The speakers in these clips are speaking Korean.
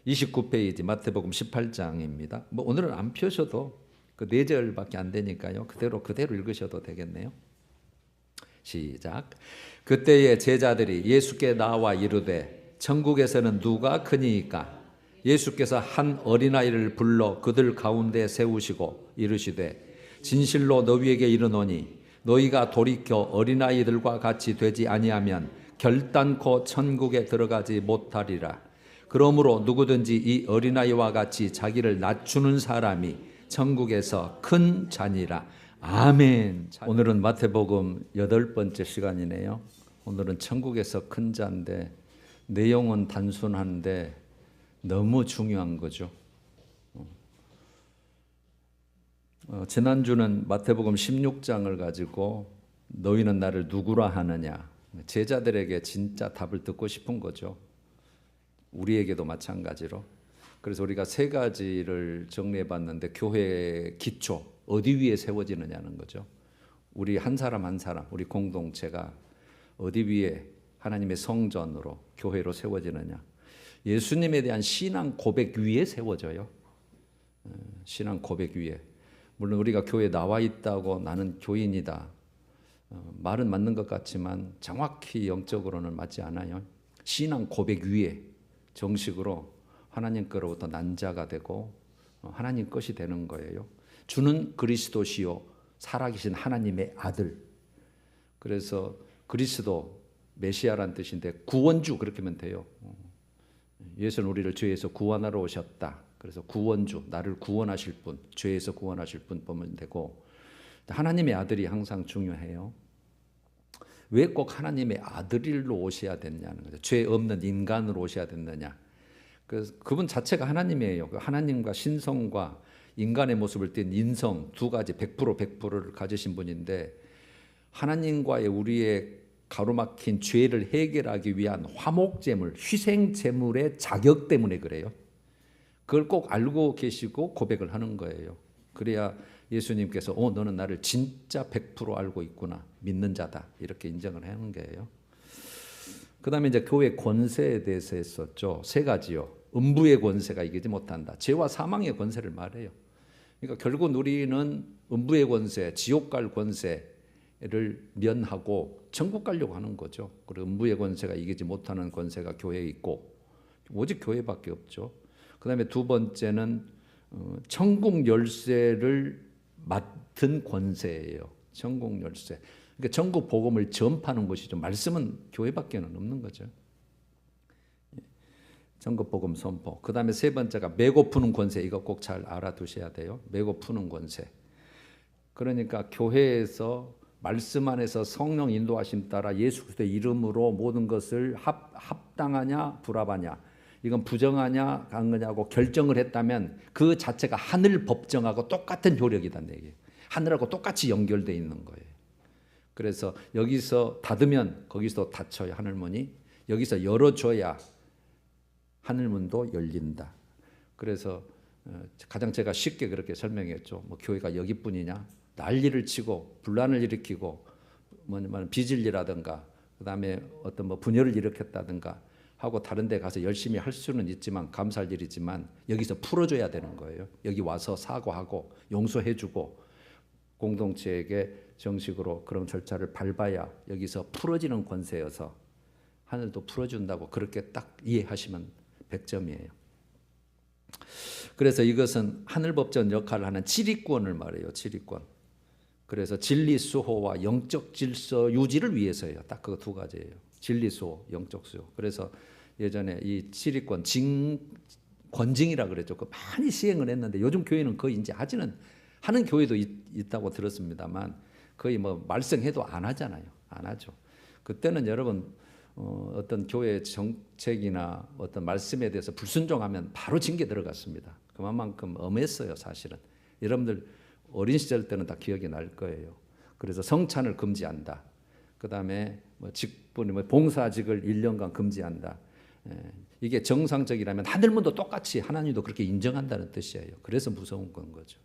29페이지 마태복음 18장입니다. 오늘은 안 펴셔도 그 4절밖에 안 되니까요. 그대로 읽으셔도 되겠네요. 시작. 그때에 제자들이 예수께 나와 이르되 천국에서는 누가 크니이까? 예수께서 한 어린아이를 불러 그들 가운데 세우시고 이르시되 진실로 너희에게 이르노니 너희가 돌이켜 어린아이들과 같이 되지 아니하면 결단코 천국에 들어가지 못하리라. 그러므로 누구든지 이 어린아이와 같이 자기를 낮추는 사람이 천국에서 큰 자니라. 아멘. 오늘은 마태복음 8번째 시간이네요. 오늘은 천국에서 큰 자인데 내용은 단순한데 너무 중요한 거죠. 지난주는 마태복음 16장을 가지고 너희는 나를 누구라 하느냐, 제자들에게 진짜 답을 듣고 싶은 거죠. 우리에게도 마찬가지로. 그래서 우리가 3가지를 정리해 봤는데, 교회의 기초 어디 위에 세워지느냐는 거죠. 우리 한 사람 한 사람, 우리 공동체가 어디 위에 하나님의 성전으로, 교회로 세워지느냐. 예수님에 대한 신앙 고백 위에 세워져요. 신앙 고백 위에. 물론 우리가 교회에 나와 있다고 나는 교인이다, 말은 맞는 것 같지만 정확히 영적으로는 맞지 않아요. 신앙 고백 위에 정식으로 하나님 거로부터 난 자가 되고 하나님 것이 되는 거예요. 주는 그리스도시요 살아계신 하나님의 아들. 그래서 그리스도, 메시아란 뜻인데 구원주, 그렇게 하면 돼요. 예수는 우리를 죄에서 구원하러 오셨다. 그래서 구원주, 나를 구원하실 분, 죄에서 구원하실 분 보면 되고, 하나님의 아들이 항상 중요해요. 왜 꼭 하나님의 아들로 오셔야 됐냐는 거죠. 죄 없는 인간으로 오셔야 됐느냐. 그분 자체가 하나님이에요. 하나님과 신성과 인간의 모습을 띈 인성 2가지 100%를 가지신 분인데, 하나님과의 우리의 가로막힌 죄를 해결하기 위한 화목제물, 희생제물의 자격 때문에 그래요. 그걸 꼭 알고 계시고 고백을 하는 거예요. 그래야 예수님께서 너는 나를 진짜 100% 알고 있구나, 믿는 자다, 이렇게 인정을 하는 거예요. 그 다음에 이제 교회 권세에 대해서 했었죠. 3가지요. 음부의 권세가 이기지 못한다. 죄와 사망의 권세를 말해요. 그러니까 결국 우리는 음부의 권세, 지옥 갈 권세를 면하고 천국 가려고 하는 거죠. 그리고 음부의 권세가 이기지 못하는 권세가 교회에 있고, 오직 교회밖에 없죠. 그 다음에 2번째는 천국 열쇠를 맡은 권세예요. 천국 열쇠. 그러니까 천국 복음을 전파하는 것이죠. 말씀은 교회밖에는 없는 거죠. 천국 복음 선포. 그 다음에 3번째가 메고 푸는 권세. 이거 꼭 잘 알아두셔야 돼요. 메고 푸는 권세. 그러니까 교회에서 말씀 안에서 성령 인도하심 따라 예수 그리스도의 이름으로 모든 것을 합당하냐 불합하냐, 이건 부정하냐 강하냐고 결정을 했다면 그 자체가 하늘 법정하고 똑같은 효력이란 얘기예요. 하늘하고 똑같이 연결되어 있는 거예요. 그래서 여기서 닫으면 거기서 닫혀요, 하늘문이. 여기서 열어줘야 하늘문도 열린다. 그래서 가장 제가 쉽게 그렇게 설명했죠. 교회가 여기뿐이냐, 난리를 치고 분란을 일으키고 비질리라든가 그다음에 어떤 분열을 일으켰다든가 하고 다른 데 가서 열심히 할 수는 있지만, 감사할 일이지만 여기서 풀어줘야 되는 거예요. 여기 와서 사과하고 용서해주고 공동체에게 정식으로 그런 절차를 밟아야 여기서 풀어지는 권세여서 하늘도 풀어준다고 그렇게 딱 이해하시면 100점이에요. 그래서 이것은 하늘법전 역할을 하는 지리권을 말해요. 지리권. 그래서 진리 수호와 영적 질서 유지를 위해서예요. 딱 그 2가지예요. 진리 수호, 영적 수호. 그래서 예전에 이 지리권 권징이라 그랬죠. 그 많이 시행을 했는데 요즘 교회는 거의 이제 하는 교회도 있다고 들었습니다만 거의 말썽해도 안 하잖아요. 안 하죠. 그때는 여러분 어떤 교회 정책이나 어떤 말씀에 대해서 불순종하면 바로 징계 들어갔습니다. 그만큼 엄했어요, 사실은. 여러분들 어린 시절 때는 다 기억이 날 거예요. 그래서 성찬을 금지한다. 그 다음에 봉사직을 1년간 금지한다. 이게 정상적이라면 하늘문도 똑같이 하나님도 그렇게 인정한다는 뜻이에요. 그래서 무서운 건 거죠.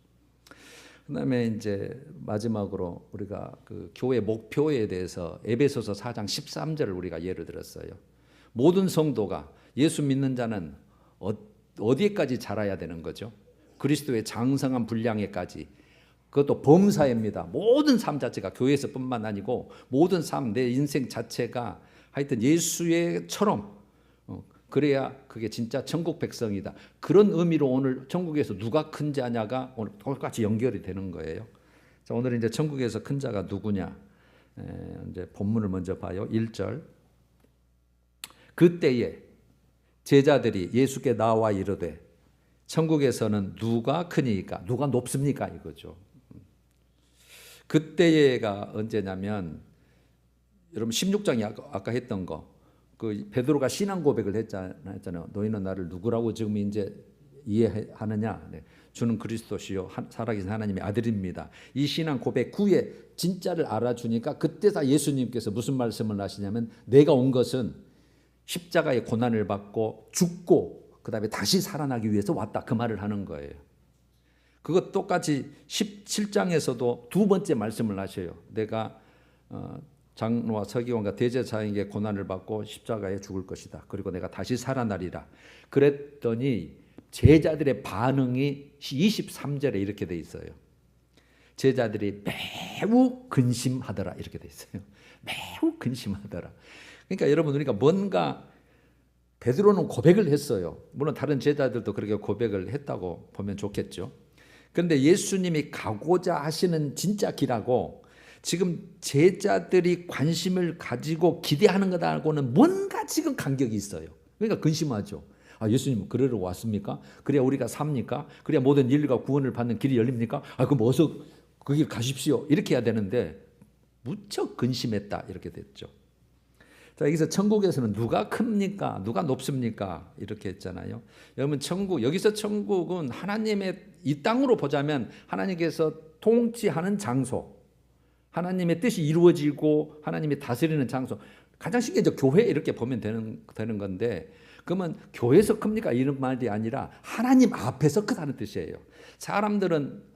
그 다음에 이제 마지막으로 우리가 그 교회 목표에 대해서 에베소서 4장 13절을 우리가 예를 들었어요. 모든 성도가, 예수 믿는 자는 어디에까지 자라야 되는 거죠? 그리스도의 장성한 분량에까지. 그것도 범사입니다. 모든 삶 자체가 교회에서뿐만 아니고 모든 삶, 내 인생 자체가 하여튼 예수의처럼 그래야 그게 진짜 천국 백성이다. 그런 의미로 오늘 천국에서 누가 큰 자냐가 오늘 똑같이 연결이 되는 거예요. 자, 오늘 이제 천국에서 큰 자가 누구냐? 이제 본문을 먼저 봐요. 1절. 그때에 제자들이 예수께 나와 이르되 천국에서는 누가 크니까, 누가 높습니까? 이거죠. 그때가 언제냐면 여러분 16장이 아까 했던 거, 그 베드로가 신앙 고백을 했잖아요. 너희는 나를 누구라고 지금 이제 이해하느냐? 네. 주는 그리스도시요 살아계신 하나님의 아들입니다. 이 신앙 고백 후에 진짜를 알아주니까 그때다 예수님께서 무슨 말씀을 하시냐면 내가 온 것은 십자가의 고난을 받고 죽고 그 다음에 다시 살아나기 위해서 왔다. 그 말을 하는 거예요. 그것 똑같이 17장에서도 두 번째 말씀을 하셔요. 내가 장로와 서기관과 대제사장에게 고난을 받고 십자가에 죽을 것이다. 그리고 내가 다시 살아나리라. 그랬더니 제자들의 반응이 23절에 이렇게 돼 있어요. 제자들이 매우 근심하더라. 이렇게 돼 있어요. 매우 근심하더라. 그러니까 여러분 우리가 뭔가 베드로는 고백을 했어요. 물론 다른 제자들도 그렇게 고백을 했다고 보면 좋겠죠. 그런데 예수님이 가고자 하시는 진짜 길하고 지금 제자들이 관심을 가지고 기대하는 것하고는 뭔가 지금 간격이 있어요. 그러니까 근심하죠. 아, 예수님 그러러 왔습니까? 그래야 우리가 삽니까? 그래야 모든 인류가 구원을 받는 길이 열립니까? 아, 그럼 어서 그 길 가십시오. 이렇게 해야 되는데 무척 근심했다. 이렇게 됐죠. 자, 여기서 천국에서는 누가 큽니까? 누가 높습니까? 이렇게 했잖아요. 여러분 천국, 여기서 천국은 하나님의 이 땅으로 보자면 하나님께서 통치하는 장소, 하나님의 뜻이 이루어지고 하나님이 다스리는 장소. 가장 쉽게 교회 이렇게 보면 되는 건데 그러면 교회에서 큽니까? 이런 말이 아니라 하나님 앞에서 크다는 뜻이에요. 사람들은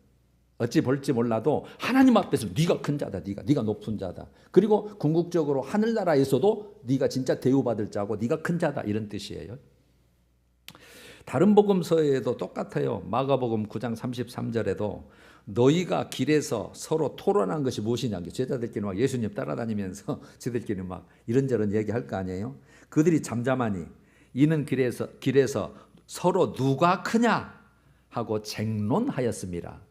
어찌 볼지 몰라도 하나님 앞에서 네가 큰 자다. 네가 높은 자다. 그리고 궁극적으로 하늘나라에서도 네가 진짜 대우받을 자고 네가 큰 자다. 이런 뜻이에요. 다른 복음서에도 똑같아요. 마가복음 9장 33절에도 너희가 길에서 서로 토론한 것이 무엇이냐. 제자들끼리 막 예수님 따라다니면서 지들끼리 막 이런저런 얘기할 거 아니에요. 그들이 잠잠하니 이는 길에서 서로 누가 크냐 하고 쟁론하였습니다.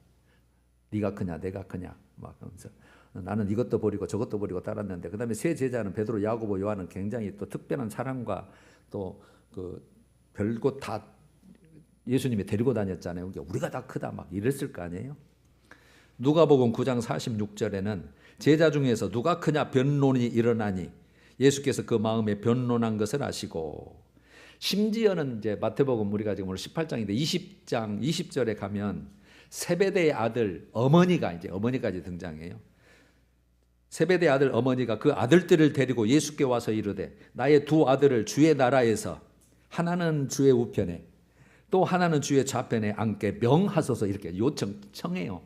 네가 크냐 내가 크냐 막 하면서 나는 이것도 버리고 저것도 버리고 따랐는데 그다음에 세 제자는 베드로, 야고보, 요한은 굉장히 또 특별한 사랑과 또 그 별곳 다 예수님이 데리고 다녔잖아요. 우리가 다 크다 막 이랬을 거 아니에요. 누가복음 9장 46절에는 제자 중에서 누가 크냐 변론이 일어나니 예수께서 그 마음에 변론한 것을 아시고 심지어는 이제 마태복음 우리가 지금 오늘 18장인데 20장 20절에 가면 세베대의 아들 어머니까지 등장해요. 세베대의 아들 어머니가 그 아들들을 데리고 예수께 와서 이르되 나의 두 아들을 주의 나라에서 하나는 주의 우편에 또 하나는 주의 좌편에 앉게 명하소서 이렇게 청해요.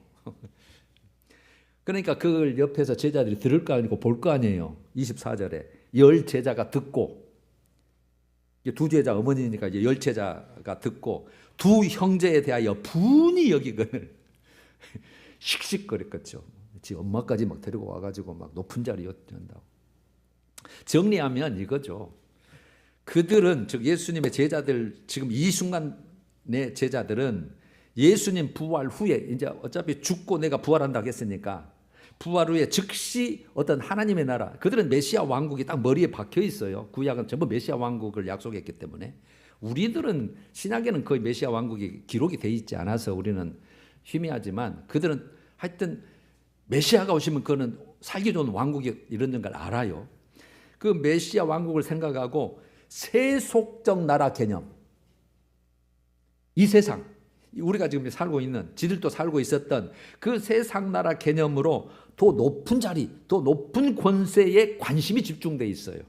그러니까 그걸 옆에서 제자들이 들을 거 아니고 볼 거 아니에요. 24절에 열 제자가 듣고 두 제자 어머니니까 이제 열 제자가 듣고 두 형제에 대하여 분이 여기거늘 씩씩거렸겠죠. 지 엄마까지 막 데리고 와가지고 막 높은 자리에 한다고. 정리하면 이거죠. 그들은 즉 예수님의 제자들 지금 이 순간의 제자들은 예수님 부활 후에 이제 어차피 죽고 내가 부활한다고 했으니까 부활 후에 즉시 어떤 하나님의 나라 그들은 메시아 왕국이 딱 머리에 박혀 있어요. 구약은 전부 메시아 왕국을 약속했기 때문에 우리들은 신약에는 거의 메시아 왕국이 기록이 돼 있지 않아서 우리는 희미하지만 그들은 하여튼 메시아가 오시면 그거는 살기 좋은 왕국이 이런 걸 알아요. 그 메시아 왕국을 생각하고 세속적 나라 개념 이 세상 우리가 지금 살고 있는 지들도 살고 있었던 그 세상 나라 개념으로 더 높은 자리 더 높은 권세에 관심이 집중돼 있어요.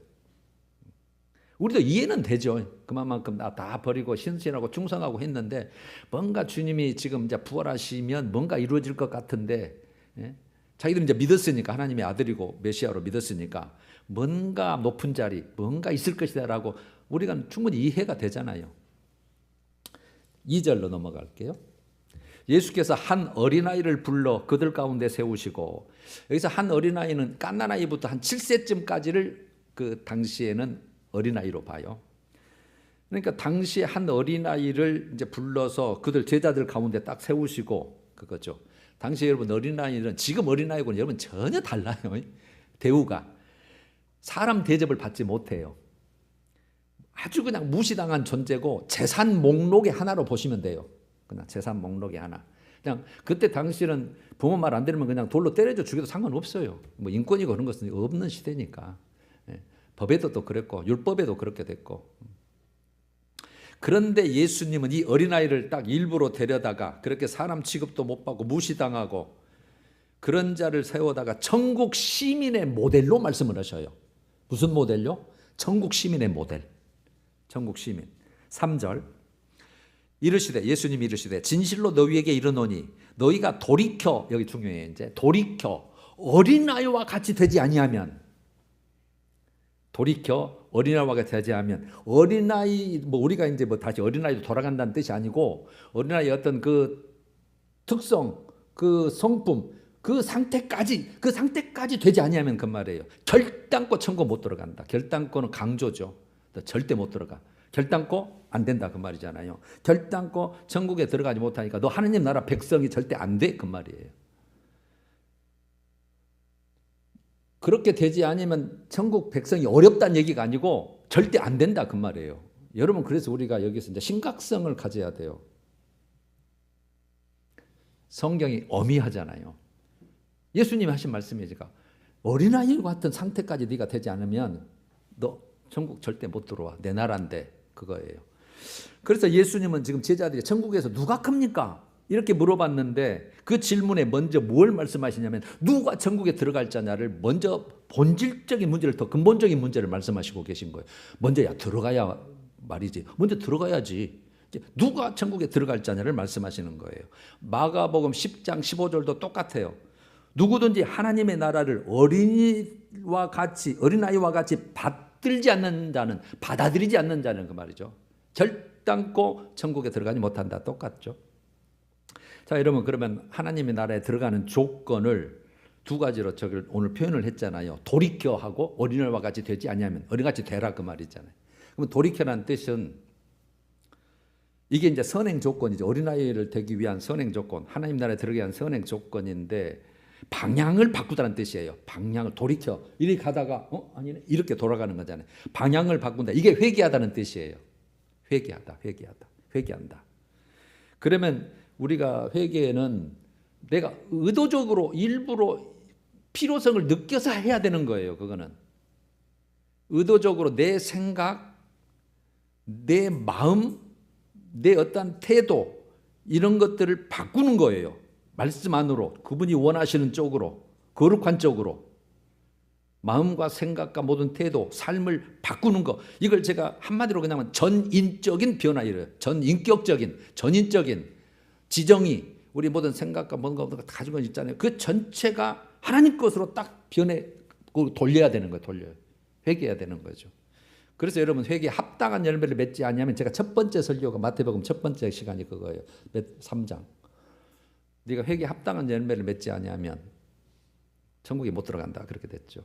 우리도 이해는 되죠. 그만큼 다 버리고 신실하고 충성하고 했는데 뭔가 주님이 지금 이제 부활하시면 뭔가 이루어질 것 같은데 예? 자기들은 이제 믿었으니까 하나님의 아들이고 메시아로 믿었으니까 뭔가 높은 자리 뭔가 있을 것이다라고 우리가 충분히 이해가 되잖아요. 2절로 넘어갈게요. 예수께서 한 어린아이를 불러 그들 가운데 세우시고, 여기서 한 어린아이는 갓난아이부터 한 7세쯤까지를 그 당시에는 어린아이로 봐요. 그러니까 당시에 한 어린아이를 이제 불러서 그들 제자들 가운데 딱 세우시고, 그거죠. 당시 여러분 어린아이는 지금 어린아이고는 여러분 전혀 달라요. 대우가 사람 대접을 받지 못해요. 아주 그냥 무시당한 존재고 재산 목록의 하나로 보시면 돼요. 그냥 재산 목록의 하나. 그냥 그때 당시는 부모 말 안 들으면 그냥 돌로 때려줘 죽여도 상관없어요. 뭐 인권이고 그런 것은 없는 시대니까. 법에도 또 그랬고 율법에도 그렇게 됐고. 그런데 예수님은 이 어린아이를 딱 일부러 데려다가 그렇게 사람 취급도 못 받고 무시당하고 그런 자를 세워다가 천국 시민의 모델로 말씀을 하셔요. 무슨 모델요? 천국 시민의 모델. 천국 시민. 3절. 이르시되, 예수님이 이르시되 진실로 너희에게 이르노니 너희가 돌이켜, 여기 중요해요. 이제 돌이켜 어린아이와 같이 되지 아니하면, 돌이켜 어린아이와 같이 되지 않으면, 어린아이 뭐 우리가 이제 뭐 다시 어린아이로 돌아간다는 뜻이 아니고 어린아이의 어떤 그 특성, 그 성품, 그 상태까지 되지 아니하면 그 말이에요. 결단코 천국 못 들어간다. 결단코는 강조죠. 절대 못 들어가. 결단코 안 된다 그 말이잖아요. 결단코 천국에 들어가지 못하니까 너 하느님 나라 백성이 절대 안 돼 그 말이에요. 그렇게 되지 않으면 천국 백성이 어렵다는 얘기가 아니고 절대 안 된다 그 말이에요. 여러분, 그래서 우리가 여기서 이제 심각성을 가져야 돼요. 성경이 어미하잖아요. 예수님이 하신 말씀이니까 어린아이 같은 상태까지 네가 되지 않으면 너 천국 절대 못 들어와. 내 나라인데 그거예요. 그래서 예수님은 지금 제자들이 천국에서 누가 큽니까? 이렇게 물어봤는데 그 질문에 먼저 뭘 말씀하시냐면 누가 천국에 들어갈 자냐를 먼저 본질적인 문제를, 더 근본적인 문제를 말씀하시고 계신 거예요. 먼저 들어가야 말이지. 먼저 들어가야지. 누가 천국에 들어갈 자냐를 말씀하시는 거예요. 마가복음 10장 15절도 똑같아요. 누구든지 하나님의 나라를 어린아이와 같이 받들지 않는 자는, 받아들이지 않는 자는 그 말이죠. 결단코 천국에 들어가지 못한다. 똑같죠. 자, 여러분, 그러면 하나님의 나라에 들어가는 조건을 두 가지로 저를 오늘 표현을 했잖아요. 돌이켜 하고 어린아이와 같이 되지 아니하면, 어린같이 되라 그 말이잖아요. 그럼 돌이켜라는 뜻은 이게 이제 선행 조건이죠. 어린아이를 되기 위한 선행 조건, 하나님 나라에 들어가기 위한 선행 조건인데 방향을 바꾸다는 뜻이에요. 방향을 돌이켜. 이렇게 가다가 아니네 이렇게 돌아가는 거잖아요. 방향을 바꾼다. 이게 회개하다는 뜻이에요. 회개한다. 그러면 우리가 회개는 내가 의도적으로 일부러 필요성을 느껴서 해야 되는 거예요. 그거는 의도적으로 내 생각, 내 마음, 내 어떤 태도 이런 것들을 바꾸는 거예요. 말씀 안으로, 그분이 원하시는 쪽으로, 거룩한 쪽으로 마음과 생각과 모든 태도, 삶을 바꾸는 거. 이걸 제가 한마디로 그냥 전인적인 변화, 이래요. 전인격적인, 전인적인 지정이 우리 모든 생각과 뭔가 가지고 있잖아요. 그 전체가 하나님 것으로 딱 돌려야 되는 거예요. 돌려요. 회개해야 되는 거죠. 그래서 여러분, 회개에 합당한 열매를 맺지 않으면, 제가 첫 번째 설교가 마태복음 첫 번째 시간이 그거예요. 3장. 네가 회개에 합당한 열매를 맺지 않으면 천국에 못 들어간다. 그렇게 됐죠.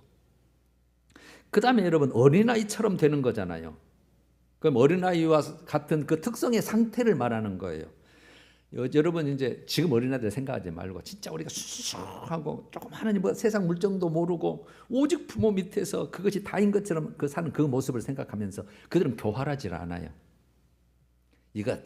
그 다음에 여러분, 어린아이처럼 되는 거잖아요. 그럼 어린아이와 같은 그 특성의 상태를 말하는 거예요. 여러분, 이제 지금 어린아이들 생각하지 말고 진짜 우리가 수수하고 조금 하나님 세상 물정도 모르고 오직 부모 밑에서 그것이 다인 것처럼 사는 그 모습을 생각하면서 그들은 교활하지 않아요. 이거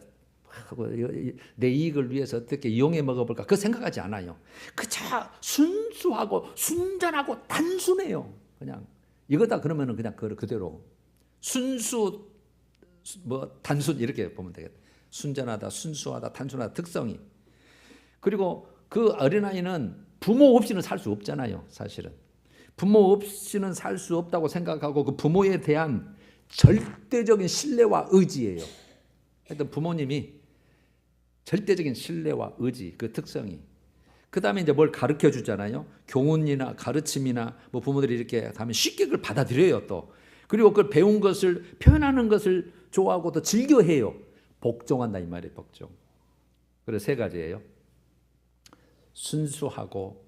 내 이익을 위해서 어떻게 이용해 먹어볼까 그 생각하지 않아요. 그저 순수하고 순전하고 단순해요. 그냥 이거다 그러면은 그냥 그대로 순수 단순 이렇게 보면 되겠다. 순전하다, 순수하다, 단순하다 특성이. 그리고 그 어린아이는 부모 없이는 살 수 없잖아요. 사실은 부모 없이는 살 수 없다고 생각하고 그 부모에 대한 절대적인 신뢰와 의지예요. 하여튼 부모님이 절대적인 신뢰와 의지, 그 특성이. 그 다음에 이제 뭘 가르쳐 주잖아요. 교훈이나 가르침이나 뭐 부모들이 이렇게 하면 쉽게 그걸 받아들여요. 또 그리고 그걸 배운 것을 표현하는 것을 좋아하고 또 즐겨해요. 복종한다 이 말이에요. 복종. 그래서 세 가지예요. 순수하고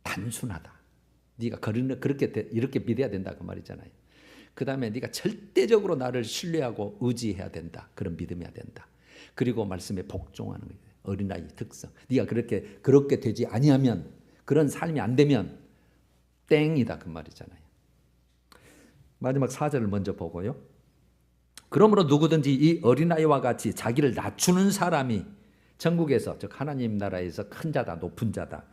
단순하다. 네가 그렇게 이렇게 믿어야 된다 그 말이잖아요. 그 다음에 네가 절대적으로 나를 신뢰하고 의지해야 된다. 그런 믿음이어야 된다. 그리고 말씀에 복종하는 거예요. 어린아이 특성. 네가 그렇게 되지 아니하면, 그런 삶이 안 되면 땡이다 그 말이잖아요. 마지막 4절을 먼저 보고요. 그러므로 누구든지 이 어린아이와 같이 자기를 낮추는 사람이 천국에서, 즉 하나님 나라에서 큰 자다, 높은 자다.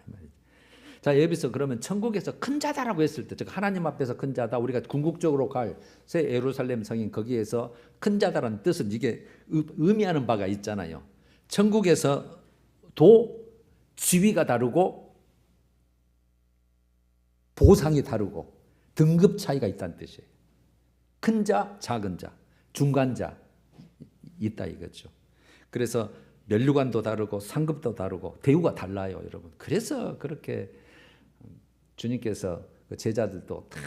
자, 여기서 그러면 천국에서 큰 자다라고 했을 때, 즉 하나님 앞에서 큰 자다, 우리가 궁극적으로 갈 새 예루살렘 성인 거기에서 큰 자다라는 뜻은 이게 의미하는 바가 있잖아요. 천국에서도 지위가 다르고 보상이 다르고 등급 차이가 있다는 뜻이에요. 큰 자, 작은 자, 중간 자 있다 이거죠. 그래서 면류관도 다르고 상급도 다르고 대우가 달라요, 여러분. 그래서 그렇게 주님께서 그 제자들도 다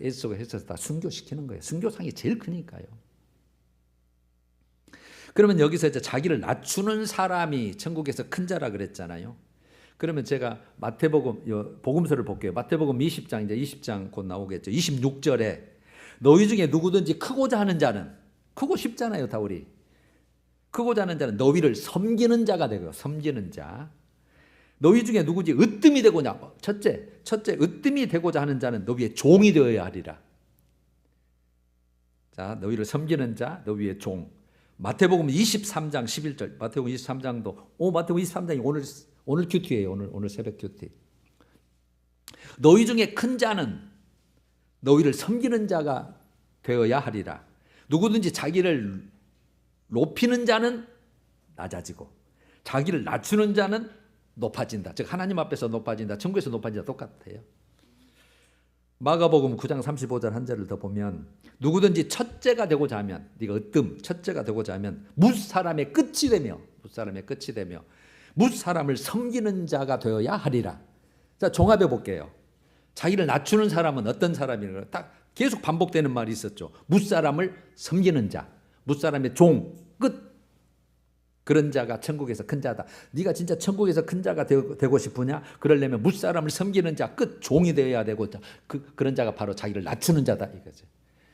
애쓰고 해서 다 순교시키는 거예요. 순교상이 제일 크니까요. 그러면 여기서 이제 자기를 낮추는 사람이 천국에서 큰 자라 그랬잖아요. 그러면 제가 마태복음 복음서를 볼게요. 마태복음 20장, 이제 20장 곧 나오겠죠. 26절에 너희 중에 누구든지 크고자 하는 자는, 크고 싶잖아요, 다 우리. 크고자 하는 자는 너희를 섬기는 자가 되고요. 섬기는 자. 너희 중에 누구지 으뜸이 되고자, 첫째 으뜸이 되고자 하는 자는 너희의 종이 되어야 하리라. 자, 너희를 섬기는 자, 너희의 종. 마태복음 23장 11절. 마태복음 23장도 마태복음 23장이 오늘 큐티예요. 오늘 새벽 큐티. 너희 중에 큰 자는 너희를 섬기는 자가 되어야 하리라. 누구든지 자기를 높이는 자는 낮아지고 자기를 낮추는 자는 높아진다. 즉 하나님 앞에서 높아진다. 천국에서 높아진다. 똑같아요. 마가복음 9장 35절 한 절을 더 보면 누구든지 첫째가 되고자 하면, 네가 첫째가 되고자 하면 무사람의 끝이 되며 무사람을 섬기는 자가 되어야 하리라. 자, 종합해 볼게요. 자기를 낮추는 사람은 어떤 사람인가? 딱 계속 반복되는 말이 있었죠. 무사람을 섬기는 자, 무사람의 종, 끝. 그런 자가 천국에서 큰 자다. 네가 진짜 천국에서 큰 자가 되고 싶으냐? 그러려면 무사람을 섬기는 자, 끝, 종이 되어야 되고, 그런 자가 바로 자기를 낮추는 자다 이거죠.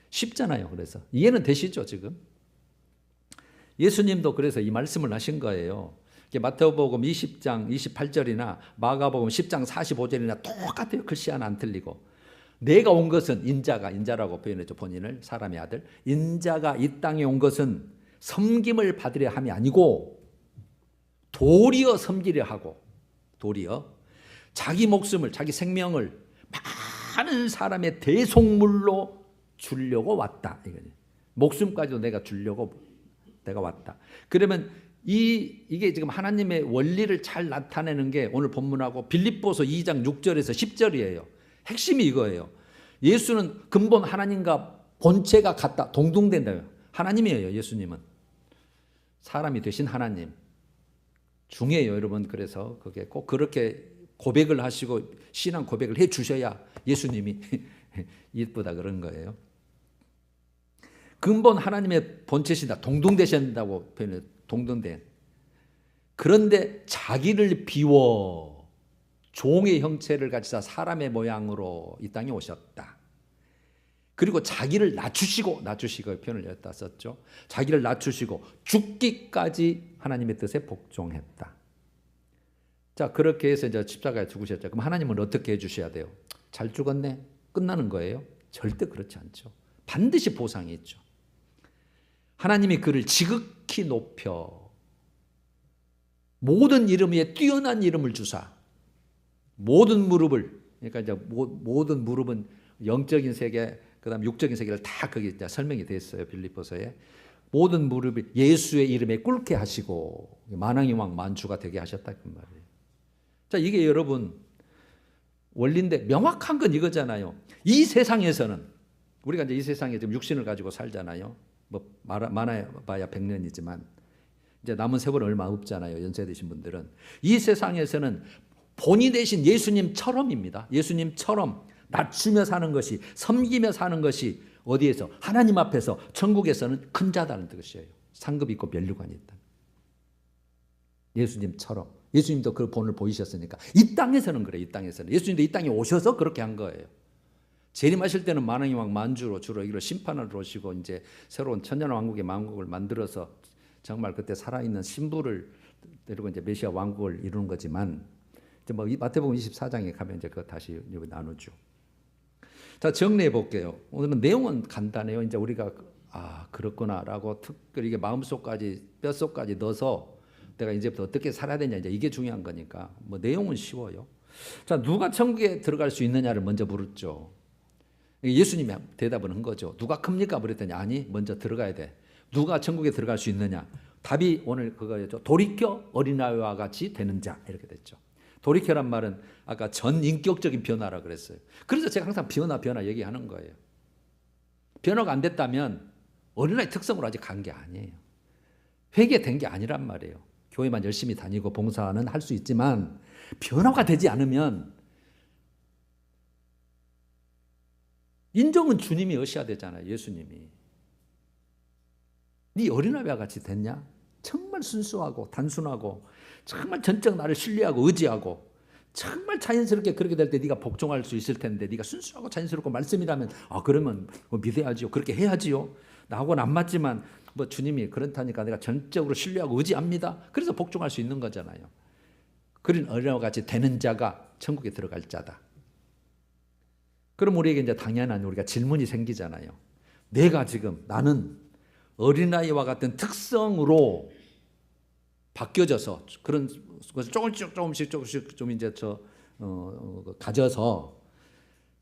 쉽잖아요. 그래서 이해는 되시죠 지금? 예수님도 그래서 이 말씀을 하신 거예요. 마태복음 20장 28절이나 마가복음 10장 45절이나 똑같아요. 글씨 하나 안 틀리고. 내가 온 것은 인자라고 표현했죠. 본인을, 사람의 아들. 인자가 이 땅에 온 것은 섬김을 받으려 함이 아니고 도리어 섬기려 하고, 도리어 자기 목숨을, 자기 생명을 많은 사람의 대속물로 주려고 왔다. 목숨까지도 내가 주려고 내가 왔다. 그러면 이게 지금 하나님의 원리를 잘 나타내는 게 오늘 본문하고 빌립보서 2장 6절에서 10절이에요. 핵심이 이거예요. 예수는 근본 하나님과 본체가 같다, 동등된다요. 하나님이에요. 예수님은 사람이 되신 하나님 중요해요, 여러분. 그래서 그게 꼭 그렇게 고백을 하시고 신앙 고백을 해 주셔야 예수님이 이쁘다 그런 거예요. 근본 하나님의 본체시다, 동등되신다고 표현해요. 동등된. 그런데 자기를 비워 종의 형체를 가지사 사람의 모양으로 이 땅에 오셨다. 그리고 자기를 낮추시고 표현을 여기다 썼죠. 자기를 낮추시고 죽기까지 하나님의 뜻에 복종했다. 자, 그렇게 해서 이제 십자가에 죽으셨죠. 그럼 하나님은 어떻게 해주셔야 돼요? 잘 죽었네? 끝나는 거예요? 절대 그렇지 않죠. 반드시 보상이 있죠. 하나님이 그를 지극히 높여 모든 이름 위에 뛰어난 이름을 주사 모든 무릎을, 그러니까 이제 모든 무릎은 영적인 세계, 그다음 육적인 세계를 다 거기 이제 설명이 됐어요. 빌립보서에 모든 무릎이 예수의 이름에 꿇게 하시고 만왕의 왕 만주가 되게 하셨다 그 말이에요. 자, 이게 여러분 원리인데 명확한 건 이거잖아요. 이 세상에서는 우리가 이제 이 세상에 지금 육신을 가지고 살잖아요. 뭐 많아봐야 100년이지만 이제 남은 세월은 얼마 없잖아요. 연세 드신 분들은. 이 세상에서는 본이 되신 예수님처럼입니다. 예수님처럼 낮추며 사는 것이, 섬기며 사는 것이 어디에서? 하나님 앞에서, 천국에서는 큰 자다는 뜻이에요. 상급이 있고 면류관이 있다. 예수님처럼. 예수님도 그 본을 보이셨으니까. 이 땅에서는 그래요. 이 땅에서는. 예수님도 이 땅에 오셔서 그렇게 한 거예요. 재림하실 때는 만왕의 왕 만주로 주로 이걸 심판을 오시고 이제 새로운 천년왕국의 만국을 만들어서 정말 그때 살아있는 신부를 데리고 이제 메시아 왕국을 이루는 거지만 이제 뭐 마태복음 24장에 가면 이제 그거 다시 나누죠. 자, 정리해 볼게요. 오늘은 내용은 간단해요. 이제 우리가 그렇구나라고 특별히 이게 마음속까지 뼛속까지 넣어서 내가 이제부터 어떻게 살아야 되냐 이제 이게 중요한 거니까 뭐 내용은 쉬워요. 자, 누가 천국에 들어갈 수 있느냐를 먼저 물었죠. 예수님이 대답을 한 거죠. 누가 큽니까? 그랬더니 아니 먼저 들어가야 돼. 누가 천국에 들어갈 수 있느냐? 답이 오늘 그거였죠. 돌이켜 어린아이와 같이 되는 자 이렇게 됐죠. 돌이켜란 말은 아까 전인격적인 변화라 그랬어요. 그래서 제가 항상 변화 얘기하는 거예요. 변화가 안 됐다면 어린아이 특성으로 아직 간 게 아니에요. 회개된 게 아니란 말이에요. 교회만 열심히 다니고 봉사는 할 수 있지만 변화가 되지 않으면 인정은 주님이 하셔야 되잖아요. 예수님이. 네 어린아이와 같이 됐냐? 정말 순수하고 단순하고 정말 전적 나를 신뢰하고 의지하고 정말 자연스럽게 그렇게 될 때 네가 복종할 수 있을 텐데 네가 순수하고 자연스럽고 말씀이라면 그러면 믿어야지요. 그렇게 해야지요. 나하고는 안 맞지만 뭐 주님이 그렇다니까 내가 전적으로 신뢰하고 의지합니다. 그래서 복종할 수 있는 거잖아요. 그런 어린아이와 같이 되는 자가 천국에 들어갈 자다. 그럼 우리에게 이제 당연한 우리가 질문이 생기잖아요. 내가 지금 나는 어린아이와 같은 특성으로 바뀌어져서 그런 것을 조금씩 좀 이제 가져서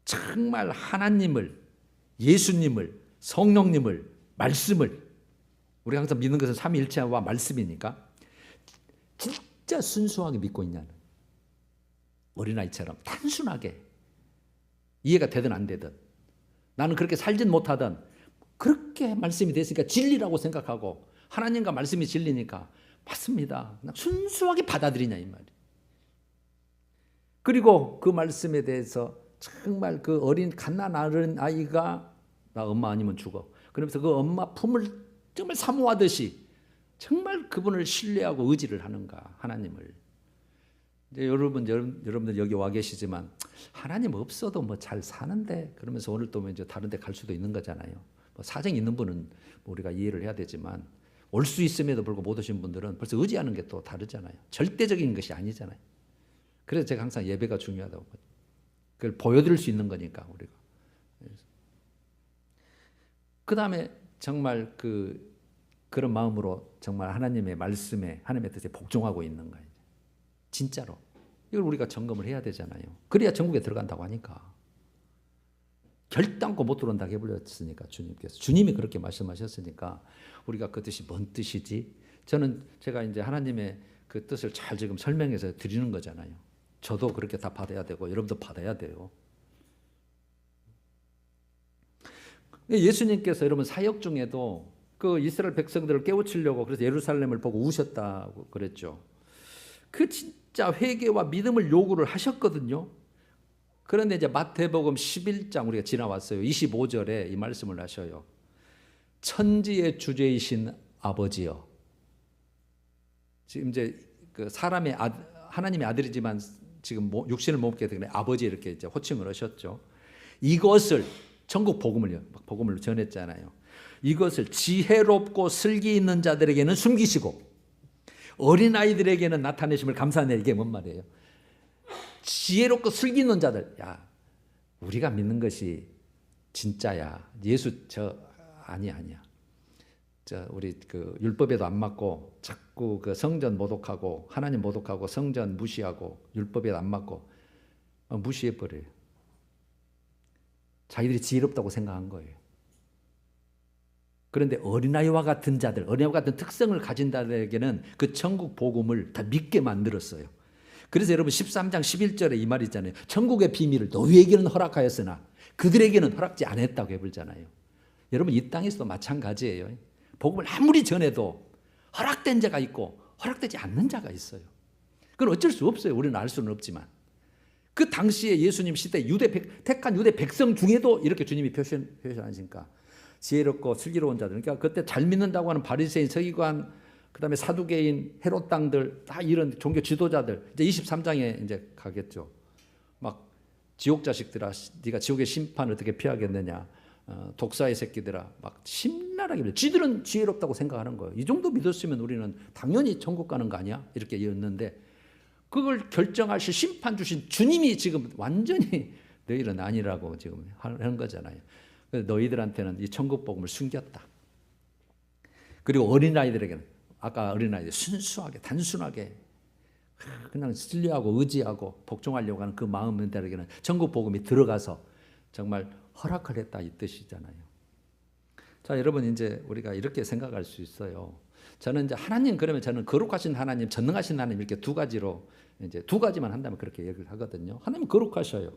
정말 하나님을, 예수님을, 성령님을, 말씀을 우리가 항상 믿는 것은 삼위일체와 말씀이니까 진짜 순수하게 믿고 있냐는 어린아이처럼 단순하게 이해가 되든 안 되든 나는 그렇게 살진 못하든 그렇게 말씀이 됐으니까 진리라고 생각하고 하나님과 말씀이 진리니까 맞습니다. 순수하게 받아들이냐 이 말이에요. 그리고 그 말씀에 대해서 정말 그 갓난 아이가 나 엄마 아니면 죽어. 그러면서 그 엄마 품을 정말 사모하듯이 정말 그분을 신뢰하고 의지를 하는가 하나님을. 이제 여러분들 여기 와 계시지만 하나님 없어도 뭐 잘 사는데 그러면서 오늘 또 이제 다른 데 갈 수도 있는 거잖아요. 뭐 사정이 있는 분은 우리가 이해를 해야 되지만 올 수 있음에도 불구하고 못 오신 분들은 벌써 의지하는 게 또 다르잖아요. 절대적인 것이 아니잖아요. 그래서 제가 항상 예배가 중요하다고 봐요. 그걸 보여드릴 수 있는 거니까 우리가. 그 다음에 정말 그런 마음으로 정말 하나님의 말씀에 하나님의 뜻에 복종하고 있는 거예요. 진짜로. 이걸 우리가 점검을 해야 되잖아요. 그래야 천국에 들어간다고 하니까. 결단코 못 들어온다고 해버렸으니까 주님께서. 주님이 그렇게 말씀하셨으니까 우리가 그 뜻이 뭔 뜻이지? 제가 이제 하나님의 그 뜻을 잘 지금 설명해서 드리는 거잖아요. 저도 그렇게 다 받아야 되고 여러분도 받아야 돼요. 예수님께서 여러분 사역 중에도 그 이스라엘 백성들을 깨우치려고 그래서 예루살렘을 보고 우셨다고 그랬죠. 그 진짜 회개와 믿음을 요구를 하셨거든요. 그런데 이제 마태복음 11장 우리가 지나왔어요. 25절에 이 말씀을 하셔요. 천지의 주제이신 아버지여. 지금 이제 그 사람의 하나님의 아들이지만 지금 육신을 못 먹게 되는 아버지 이렇게 이제 호칭을 하셨죠. 이것을 전국 복음을 전했잖아요. 이것을 지혜롭고 슬기 있는 자들에게는 숨기시고 어린아이들에게는 나타내심을 감사하네. 이게 뭔 말이에요? 지혜롭고 슬기 있는 자들. 야, 우리가 믿는 것이 진짜야. 예수 아니야. 우리 그 율법에도 안 맞고 자꾸 그 성전 모독하고 하나님 모독하고 성전 무시하고 율법에도 안 맞고 무시해 버려요. 자기들이 지혜롭다고 생각한 거예요. 그런데 어린아이와 같은 자들, 어린아이와 같은 특성을 가진 자들에게는 그 천국 복음을 다 믿게 만들었어요. 그래서 여러분 13장 11절에 이 말이 있잖아요. 천국의 비밀을 너희에게는 허락하였으나 그들에게는 허락지 않았다고 해버리잖아요. 여러분 이 땅에서도 마찬가지예요. 복음을 아무리 전해도 허락된 자가 있고 허락되지 않는 자가 있어요. 그건 어쩔 수 없어요. 우리는 알 수는 없지만. 그 당시에 예수님 시대 택한 유대 백성 중에도 이렇게 주님이 표현하시니까 지혜롭고 슬기로운 자들. 그러니까 그때 잘 믿는다고 하는 바리새인, 서기관, 그다음에 사두개인, 헤롯 당들 다 이런 종교 지도자들. 이제 23장에 이제 가겠죠. 막 지옥 자식들아, 네가 지옥의 심판 어떻게 피하겠느냐. 독사의 새끼들아, 막 심란하게 믿어. 쥐들은 지혜롭다고 생각하는 거예요. 이 정도 믿었으면 우리는 당연히 천국 가는 거 아니야? 이렇게言었는데 그걸 결정하실 심판 주신 주님이 지금 완전히 너희는 아니라고 지금 하는 거잖아요. 그래서 너희들한테는 이 천국 복음을 숨겼다. 그리고 어린아이들에게는, 아까 어린아이들 순수하게 단순하게 그냥 신뢰하고 의지하고 복종하려고 하는 그 마음들에게는 천국 복음이 들어가서 정말 허락을 했다 이 뜻이잖아요. 자, 여러분 이제 우리가 이렇게 생각할 수 있어요. 저는 이제 하나님, 그러면 저는 거룩하신 하나님, 전능하신 하나님 이렇게 두 가지로 이제 두 가지만 한다면 그렇게 얘기를 하거든요. 하나님은 거룩하셔요.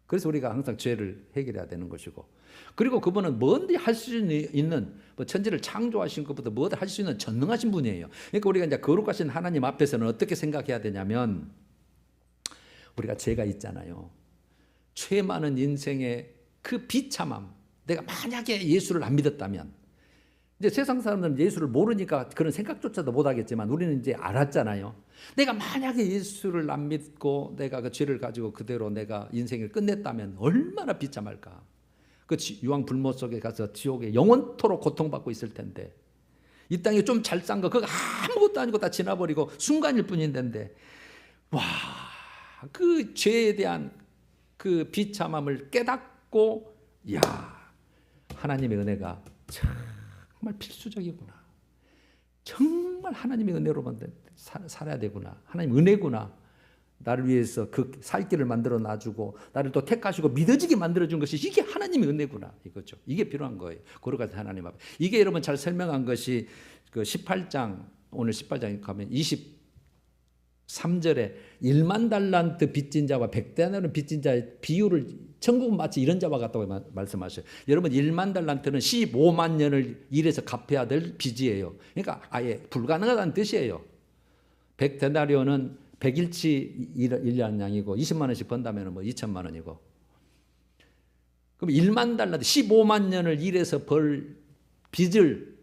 그래서 우리가 항상 죄를 해결해야 되는 것이고, 그리고 그분은 뭐든지 할 수 있는, 뭐 천지를 창조하신 것부터 뭐든 할 수 있는 전능하신 분이에요. 그러니까 우리가 이제 거룩하신 하나님 앞에서는 어떻게 생각해야 되냐면, 우리가 죄가 있잖아요. 죄 많은 인생의 그 비참함, 내가 만약에 예수를 안 믿었다면, 이제 세상 사람들은 예수를 모르니까 그런 생각조차도 못 하겠지만 우리는 이제 알았잖아요. 내가 만약에 예수를 안 믿고 내가 그 죄를 가지고 그대로 내가 인생을 끝냈다면 얼마나 비참할까. 그 유황 불못 속에 가서 지옥에 영원토록 고통받고 있을 텐데, 이 땅에 좀 잘 싼 거 그거 아무것도 아니고 다 지나버리고 순간일 뿐인데, 와, 그 죄에 대한 그 비참함을 깨닫고, 야, 하나님의 은혜가 정말 필수적이구나. 정말 하나님의 은혜로만 살아야 되구나. 하나님 은혜구나. 나를 위해서 그 살 길을 만들어 놔주고 나를 또 택하시고 믿어지게 만들어준 것이 이게 하나님의 은혜구나. 이거죠. 이게 필요한 거예요. 거룩하신 하나님 앞에. 이게 여러분 잘 설명한 것이 그 18장, 오늘 18장에 가면 23절에 1만 달란트 빚진 자와 100데나리온 빚진 자의 비유를, 천국은 마치 이런 자와 같다고 말씀하셔요. 여러분 1만 달란트는 15만 년을 일해서 갚아야 될 빚이에요. 그러니까 아예 불가능하다는 뜻이에요. 100데나리온은 100일치 일한 양이고 20만 원씩 번다면 뭐 2천만 원이고. 그럼 1만 달란트 15만 년을 일해서 벌 빚을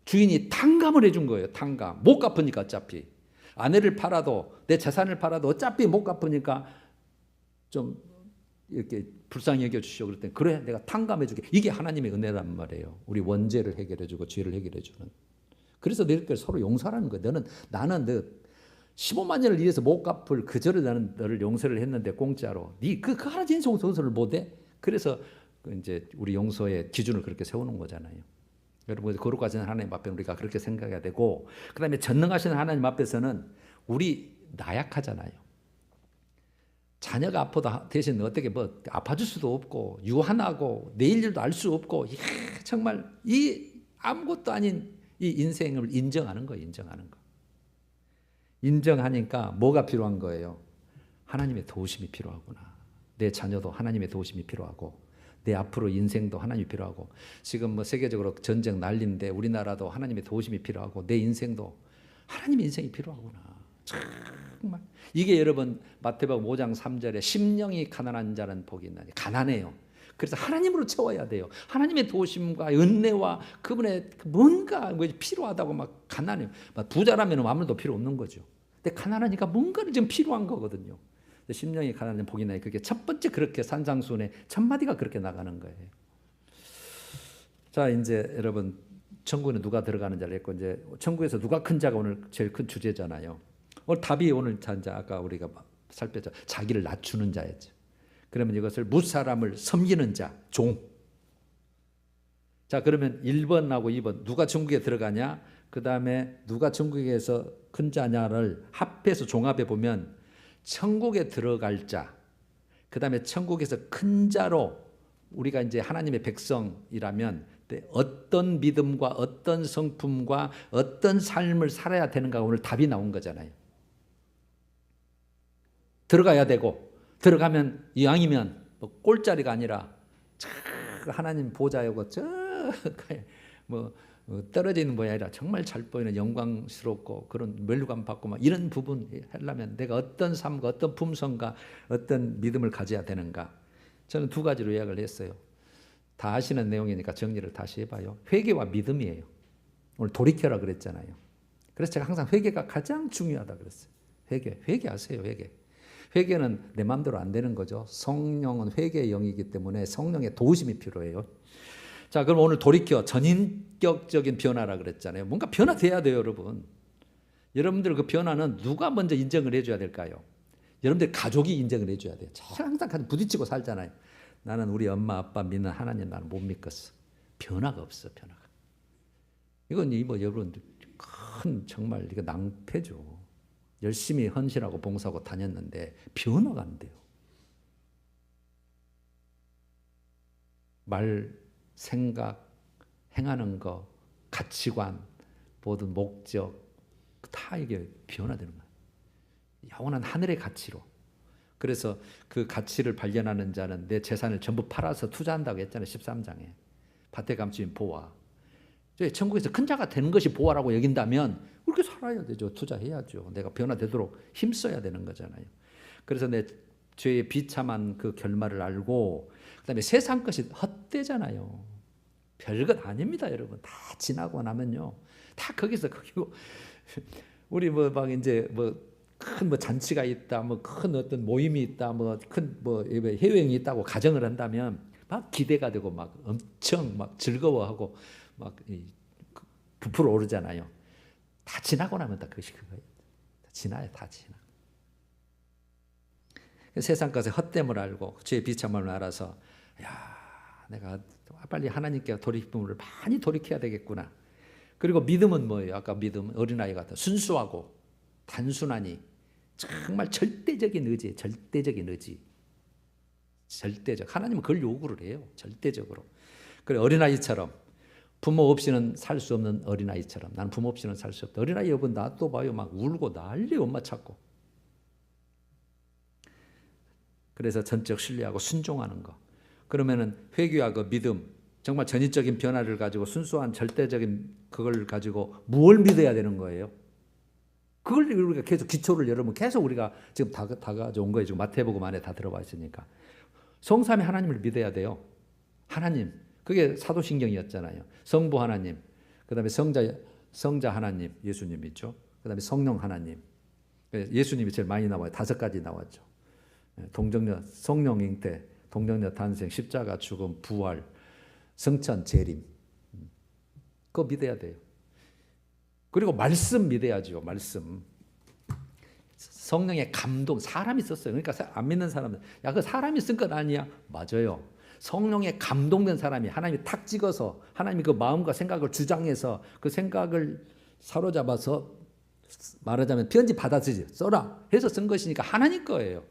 주인이 탕감을 해준 거예요. 탕감. 못 갚으니까 어차피. 아내를 팔아도, 내 재산을 팔아도 어차피 못 갚으니까 좀 이렇게 불쌍히 여겨주시오. 그랬더니 그래, 내가 탕감해줄게. 이게 하나님의 은혜란 말이에요. 우리 원죄를 해결해주고 죄를 해결해주는. 그래서 너희들 서로 용서하는 거예요. 나는 너 15만 년을 위해서 못 갚을 그 절에 나는 너를 용서를 했는데 공짜로. 그 하나 진짜 용서를 못해? 그래서 이제 우리 용서의 기준을 그렇게 세우는 거잖아요. 여러분, 거룩하신 하나님 앞에 우리가 그렇게 생각해야 되고, 그 다음에 전능하신 하나님 앞에서는 우리 나약하잖아요. 자녀가 아파도 대신 어떻게 뭐 아파줄 수도 없고, 유한하고, 내일 일도 알 수 없고, 정말 이 아무것도 아닌 이 인생을 인정하는 거예요. 인정하는 거. 인정하니까 뭐가 필요한 거예요? 하나님의 도우심이 필요하구나. 내 자녀도 하나님의 도우심이 필요하고, 내 앞으로 인생도 하나님이 필요하고, 지금 뭐 세계적으로 전쟁 난리인데 우리나라도 하나님의 도우심이 필요하고, 내 인생도 하나님의 인생이 필요하구나. 정말 이게 여러분 마태복음 5장 3절에 심령이 가난한 자는 복이 있나니. 가난해요. 그래서 하나님으로 채워야 돼요. 하나님의 도우심과 은혜와 그분의 뭔가 필요하다고 막 가난해요. 부자라면 아무도 필요 없는 거죠. 근데 가난하니까 뭔가를 지금 필요한 거거든요. 심령이 가난한 복이 나니. 그게 첫 번째 그렇게 산상수훈의 첫 마디가 그렇게 나가는 거예요. 자, 이제 여러분 천국에 누가 들어가는 자를 했고, 이제 천국에서 누가 큰 자가 오늘 제일 큰 주제잖아요. 오늘 답이 오늘 이제 아까 우리가 살폈죠. 자기를 낮추는 자였죠. 그러면 이것을 무사람을 섬기는 자, 종. 자, 그러면 1번하고 2번 누가 천국에 들어가냐? 그 다음에 누가 천국에서 큰 자냐를 합해서 종합해 보면 천국에 들어갈 자, 그 다음에 천국에서 큰 자로 우리가 이제 하나님의 백성이라면 어떤 믿음과 어떤 성품과 어떤 삶을 살아야 되는가 오늘 답이 나온 거잖아요. 들어가야 되고, 들어가면 이왕이면 뭐 꼴자리가 아니라 하나님 보좌여고 뭐 떨어져 있는 모양이 아니라 정말 잘 보이는 영광스럽고 그런 멸류관 받고 막 이런 부분 하려면 내가 어떤 삶과 어떤 품성과 어떤 믿음을 가져야 되는가. 저는 두 가지로 요약을 했어요. 다 아시는 내용이니까 정리를 다시 해봐요. 회개와 믿음이에요. 오늘 돌이켜라 그랬잖아요. 그래서 제가 항상 회개가 가장 중요하다 그랬어요. 회개하세요. 회개는 내 마음대로 안 되는 거죠. 성령은 회개의 영이기 때문에 성령의 도우심이 필요해요. 자, 그럼 오늘 돌이켜 전인격적인 변화라 그랬잖아요. 뭔가 변화돼야 돼요, 여러분. 여러분들 그 변화는 누가 먼저 인정을 해줘야 될까요? 여러분들 가족이 인정을 해줘야 돼요. 제가 항상 부딪히고 살잖아요. 나는 우리 엄마 아빠 믿는 하나님 나는 못 믿겠어. 변화가 없어. 변화가. 이건 뭐 여러분들 큰 정말 이거 낭패죠. 열심히 헌신하고 봉사하고 다녔는데 변화가 안 돼요. 말, 생각, 행하는 거, 가치관, 모든 목적 다 이게 변화되는 거예요. 영원한 하늘의 가치로. 그래서 그 가치를 발견하는 자는 내 재산을 전부 팔아서 투자한다고 했잖아요. 13장에. 밭에 감추인 보화. 천국에서 큰 자가 되는 것이 보화라고 여긴다면 그렇게 살아야 되죠. 투자해야죠. 내가 변화되도록 힘써야 되는 거잖아요. 그래서 내 죄의 비참한 그 결말을 알고 그다음에 세상 것이 헛되잖아요. 별것 아닙니다, 여러분. 다 지나고 나면요. 다 거기서 거기고 우리 뭐 막 이제 뭐 큰 뭐 잔치가 있다, 뭐 큰 어떤 모임이 있다, 뭐 큰 뭐 해외여행이 있다고 가정을 한다면 막 기대가 되고 막 엄청 막 즐거워하고 막 부풀어 오르잖아요. 다 지나고 나면 다 그것이 그거예요. 다 지나요, 다 지나. 세상 것의 헛됨을 알고 죄의 비참함을 알아서 야, 내가 빨리 하나님께 돌이킴을 많이 돌이켜야 되겠구나. 그리고 믿음은 뭐예요? 아까 믿음 어린아이 같아 순수하고 단순하니 정말 절대적인 의지, 절대적인 의지. 절대적. 하나님은 그걸 요구를 해요. 절대적으로. 그래 어린아이처럼 부모 없이는 살 수 없는 어린아이처럼 나는 부모 없이는 살 수 없다. 어린아이 여러분 놔둬 봐요. 막 울고 난리 엄마 찾고. 그래서 전적 신뢰하고 순종하는 거. 그러면은 회개와 그 믿음 정말 전인적인 변화를 가지고 순수한 절대적인 그걸 가지고 무엇을 믿어야 되는 거예요? 그걸 우리가 계속 기초를 여러분 계속 우리가 지금 다 가져온 거예요. 지금 마태복음 안에 다 들어와 있으니까. 성삼위 하나님을 믿어야 돼요. 하나님. 그게 사도신경이었잖아요. 성부 하나님, 그다음에 성자 하나님, 예수님 있죠. 그다음에 성령 하나님. 예수님이 제일 많이 나와요. 5가지 나왔죠. 동정녀, 성령 잉태, 동정녀 탄생, 십자가 죽음, 부활, 성천 재림. 그거 믿어야 돼요. 그리고 말씀 믿어야죠. 말씀. 성령의 감동, 사람이 썼어요. 그러니까 안 믿는 사람은 야, 그 사람이 쓴 것 아니야? 맞아요. 성령에 감동된 사람이 하나님이 탁 찍어서 하나님이 그 마음과 생각을 주장해서 그 생각을 사로잡아서 말하자면 편지 받아 쓰지 써라 해서 쓴 것이니까 하나님 거예요.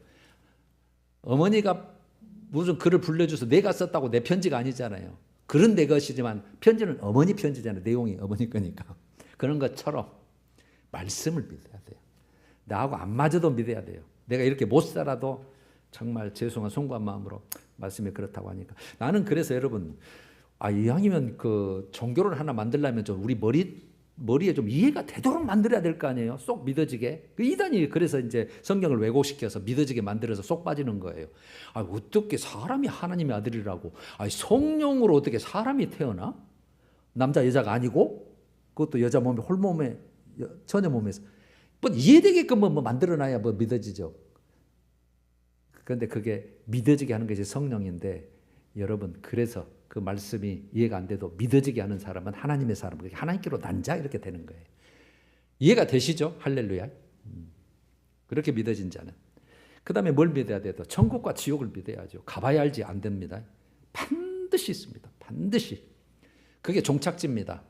어머니가 무슨 글을 불러줘서 내가 썼다고 내 편지가 아니잖아요. 글은 내 것이지만 편지는 어머니 편지잖아요. 내용이 어머니 거니까. 그런 것처럼 말씀을 믿어야 돼요. 나하고 안 맞아도 믿어야 돼요. 내가 이렇게 못 살아도 정말 죄송한 송구한 마음으로 말씀이 그렇다고 하니까. 나는 그래서 여러분 이왕이면 그 종교를 하나 만들려면 좀 우리 머리에 좀 이해가 되도록 만들어야 될 거 아니에요. 쏙 믿어지게. 그 이단이 그래서 이제 성경을 왜곡시켜서 믿어지게 만들어서 쏙 빠지는 거예요. 어떻게 사람이 하나님의 아들이라고? 성령으로 어떻게 사람이 태어나? 남자 여자가 아니고 그것도 여자 몸에 홀몸에 처녀 몸에서 뭐 이해되게끔 뭐 만들어놔야 뭐 믿어지죠. 그런데 그게 믿어지게 하는 것이 성령인데 여러분 그래서 그 말씀이 이해가 안 돼도 믿어지게 하는 사람은 하나님의 사람, 하나님께로 난자 이렇게 되는 거예요. 이해가 되시죠? 할렐루야. 그렇게 믿어진 자는. 그 다음에 뭘 믿어야 돼요? 천국과 지옥을 믿어야죠. 가봐야 알지 안 됩니다. 반드시 있습니다. 반드시. 그게 종착지입니다.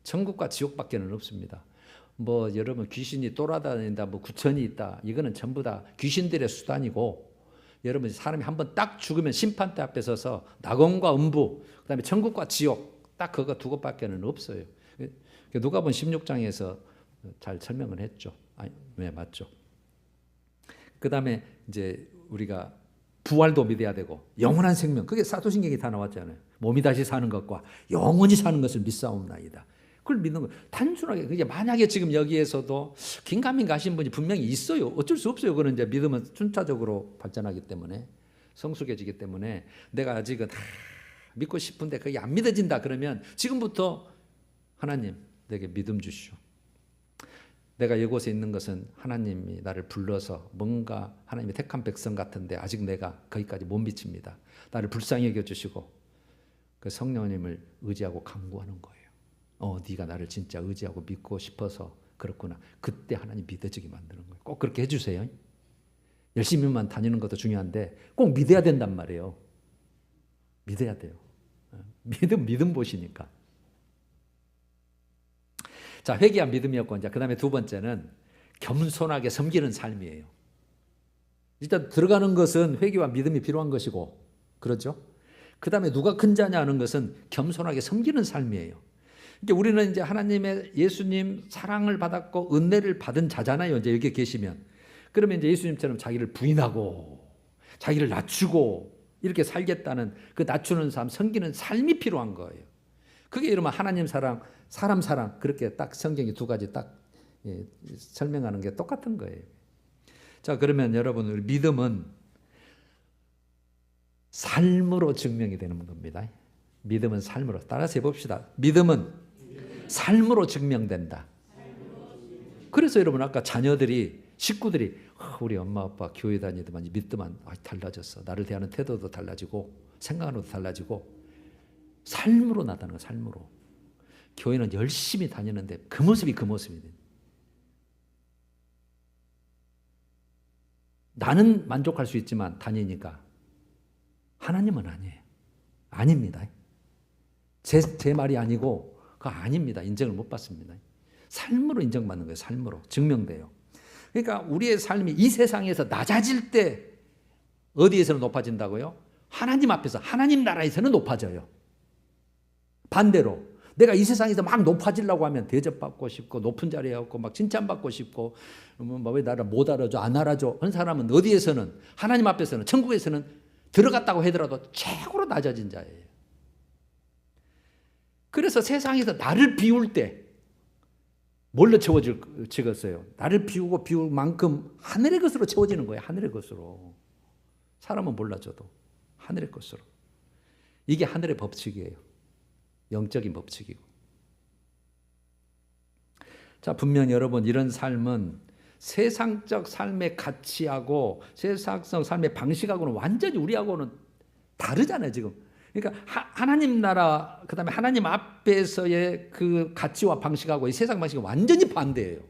천국과 지옥밖에는 없습니다. 뭐 여러분 귀신이 돌아다닌다, 뭐 구천이 있다, 이거는 전부 다 귀신들의 수단이고 여러분 사람이 한번 딱 죽으면 심판대 앞에 서서 낙원과 음부, 그다음에 천국과 지옥 딱 그거 두 곳밖에는 없어요. 누가복음 16장에서 잘 설명을 했죠. 네, 맞죠. 그다음에 이제 우리가 부활도 믿어야 되고 영원한 생명, 그게 사도신경이 다 나왔잖아요. 몸이 다시 사는 것과 영원히 사는 것을 믿사옵나이다. 그걸 믿는 거예요. 단순하게. 그게 만약에 지금 여기에서도 긴가민가 하신 분이 분명히 있어요. 어쩔 수 없어요. 그는 이제 믿음은 순차적으로 발전하기 때문에 성숙해지기 때문에 내가 아직은 믿고 싶은데 그게 안 믿어진다 그러면 지금부터 하나님 내게 믿음 주시오. 내가 이곳에 있는 것은 하나님이 나를 불러서 뭔가 하나님의 택한 백성 같은데 아직 내가 거기까지 못 미칩니다. 나를 불쌍히 여겨주시고 그 성령님을 의지하고 간구하는 거예요. 네가 나를 진짜 의지하고 믿고 싶어서 그렇구나. 그때 하나님 믿어지게 만드는 거예요. 꼭 그렇게 해주세요. 열심히만 다니는 것도 중요한데 꼭 믿어야 된단 말이에요. 믿어야 돼요. 믿음 보시니까. 자, 회개한 믿음이었고, 이제 그 다음에 두 번째는 겸손하게 섬기는 삶이에요. 일단 들어가는 것은 회개와 믿음이 필요한 것이고, 그렇죠? 그 다음에 누가 큰 자냐 하는 것은 겸손하게 섬기는 삶이에요. 그러니까 우리는 이제 하나님의 예수님 사랑을 받았고 은혜를 받은 자잖아요. 이제 여기 계시면. 그러면 이제 예수님처럼 자기를 부인하고 자기를 낮추고 이렇게 살겠다는 그 낮추는 삶, 섬기는 삶이 필요한 거예요. 그게 이러면 하나님 사랑, 사람 사랑 그렇게 딱 성경이 두 가지 딱 설명하는 게 똑같은 거예요. 자, 그러면 여러분 우리 믿음은 삶으로 증명이 되는 겁니다. 믿음은 삶으로. 따라서 해봅시다. 믿음은 삶으로 증명된다. 그래서 여러분 아까 자녀들이 식구들이 우리 엄마 아빠 교회 다니더만 믿더만 달라졌어. 나를 대하는 태도도 달라지고 생각하는 것도 달라지고 삶으로 나타나는 거예요. 삶으로. 교회는 열심히 다니는데 그 모습이 그 모습이에요. 나는 만족할 수 있지만 다니니까 하나님은 아니에요. 아닙니다. 제 말이 아니고 그거 아닙니다. 인정을 못 받습니다. 삶으로 인정받는 거예요. 삶으로 증명돼요. 그러니까 우리의 삶이 이 세상에서 낮아질 때 어디에서는 높아진다고요? 하나님 앞에서 하나님 나라에서는 높아져요. 반대로 내가 이 세상에서 막 높아지려고 하면 대접받고 싶고 높은 자리에 갖고 막 칭찬받고 싶고 왜 나를 못 알아줘 안 알아줘 하는 사람은 어디에서는 하나님 앞에서는 천국에서는 들어갔다고 하더라도 최고로 낮아진 자예요. 그래서 세상에서 나를 비울 때 뭘로 채워지겠어요? 나를 비우고 비울 만큼 하늘의 것으로 채워지는 거예요. 하늘의 것으로. 사람은 몰라줘도 하늘의 것으로. 이게 하늘의 법칙이에요. 영적인 법칙이고. 자, 분명히 여러분 이런 삶은 세상적 삶의 가치하고 세상적 삶의 방식하고는 완전히 우리하고는 다르잖아요, 지금. 그러니까 하나님 나라 그다음에 하나님 앞에서의 그 가치와 방식하고 이 세상 방식이 완전히 반대예요.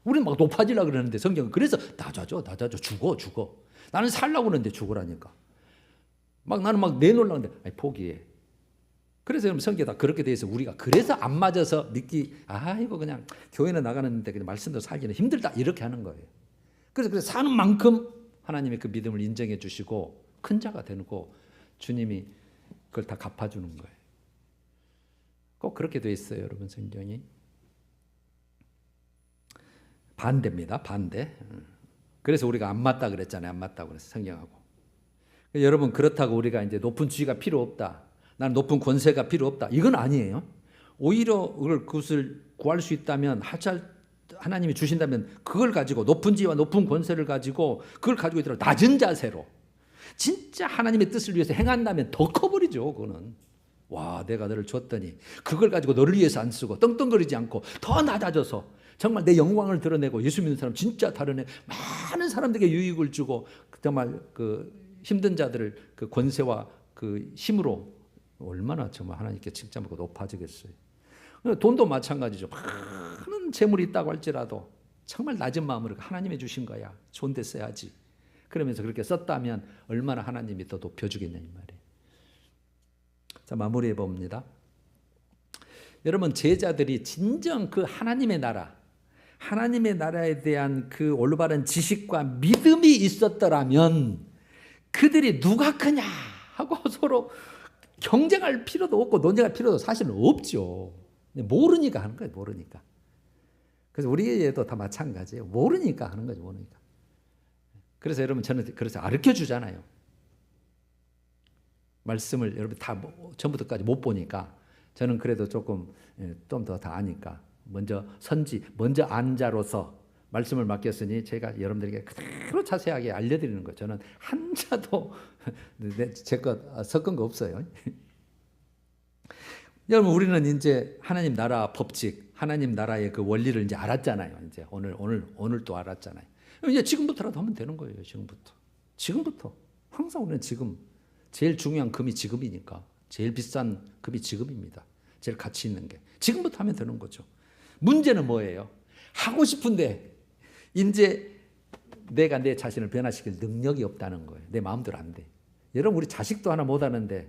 우리는 막 높아지려고 그러는데 성경은 그래서 낮아져 죽어. 나는 살려고 그러는데 죽으라니까. 막 나는 막 내놓으려고 하는데 아니, 포기해. 그래서 여러분 성경에 다 그렇게 돼 있어. 우리가 그래서 안 맞아서 믿기 이거 그냥 교회는 나가는데 그냥 말씀대로 살기는 힘들다 이렇게 하는 거예요. 그래서 사는 만큼 하나님의 그 믿음을 인정해 주시고 큰 자가 되고 주님이 그걸 다 갚아주는 거예요. 꼭 그렇게 돼 있어요, 여러분 성경이. 반대입니다, 반대. 그래서 우리가 안 맞다 그랬잖아요, 안 맞다고 그래서 성경하고. 여러분 그렇다고 우리가 이제 높은 지위가 필요 없다. 나는 높은 권세가 필요 없다. 이건 아니에요. 오히려 그것을 구할 수 있다면 하나님이 주신다면 그걸 가지고 높은 지위와 높은 권세를 가지고 그걸 가지고 있더라도 낮은 자세로 진짜 하나님의 뜻을 위해서 행한다면 더 커버리죠. 그거는. 와, 내가 너를 줬더니 그걸 가지고 너를 위해서 안 쓰고 떵떵거리지 않고 더 낮아져서 정말 내 영광을 드러내고 예수 믿는 사람 진짜 다른 많은 사람들에게 유익을 주고 정말 그 힘든 자들을 그 권세와 그 힘으로 얼마나 정말 하나님께 칭찬받고 높아지겠어요. 돈도 마찬가지죠. 많은 재물이 있다고 할지라도 정말 낮은 마음으로 하나님이 주신 거야. 좋은 데 써야지. 그러면서 그렇게 썼다면 얼마나 하나님이 더 높여주겠냐 이 말이에요. 자, 마무리해 봅니다. 여러분 제자들이 진정 그 하나님의 나라에 대한 그 올바른 지식과 믿음이 있었더라면 그들이 누가 크냐 하고 서로 경쟁할 필요도 없고 논쟁할 필요도 사실은 없죠. 모르니까 하는 거예요. 모르니까. 그래서 우리에도 다 마찬가지예요. 모르니까 하는 거죠. 모르니까. 그래서 여러분 저는 그래서 가르쳐 주잖아요. 말씀을 여러분 다 처음부터까지 못 보니까 저는 그래도 조금 좀 더 다 아니까 먼저 안 자로서 말씀을 맡겼으니 제가 여러분들에게 그대로 자세하게 알려드리는 거예요. 저는 한자도 제 것 섞은 거 없어요. 여러분, 우리는 이제 하나님 나라 법칙, 하나님 나라의 그 원리를 이제 알았잖아요. 이제 오늘 또 알았잖아요. 이제 지금부터라도 하면 되는 거예요. 지금부터. 항상 우리는 지금 제일 중요한 금이 지금이니까 제일 비싼 금이 지금입니다. 제일 가치 있는 게 지금부터 하면 되는 거죠. 문제는 뭐예요? 하고 싶은데 이제 내가 내 자신을 변화시킬 능력이 없다는 거예요. 내 마음대로 안 돼. 여러분, 우리 자식도 하나 못 하는데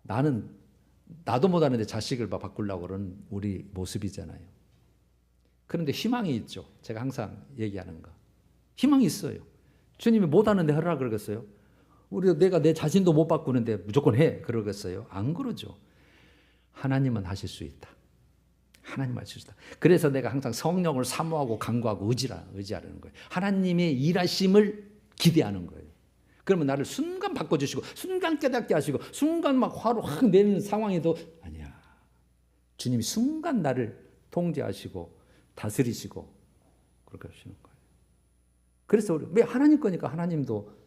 나도 못 하는데 자식을 바꾸려고 그러는 우리 모습이잖아요. 그런데 희망이 있죠. 제가 항상 얘기하는 거. 희망이 있어요. 주님이 못 하는데 하라 그러겠어요? 내가 내 자신도 못 바꾸는데 무조건 해 그러겠어요? 안 그러죠. 하나님은 하실 수 있다. 하나님 하실 수 있다. 그래서 내가 항상 성령을 사모하고 간구하고 의지하는 거예요. 하나님의 일하심을 기대하는 거예요. 그러면 나를 순간 바꿔주시고 순간 깨닫게 하시고 순간 막 화로 확 내는 상황에도 아니야. 주님이 순간 나를 통제하시고 다스리시고 그렇게 하시는 거예요. 그래서 왜 하나님 거니까 하나님도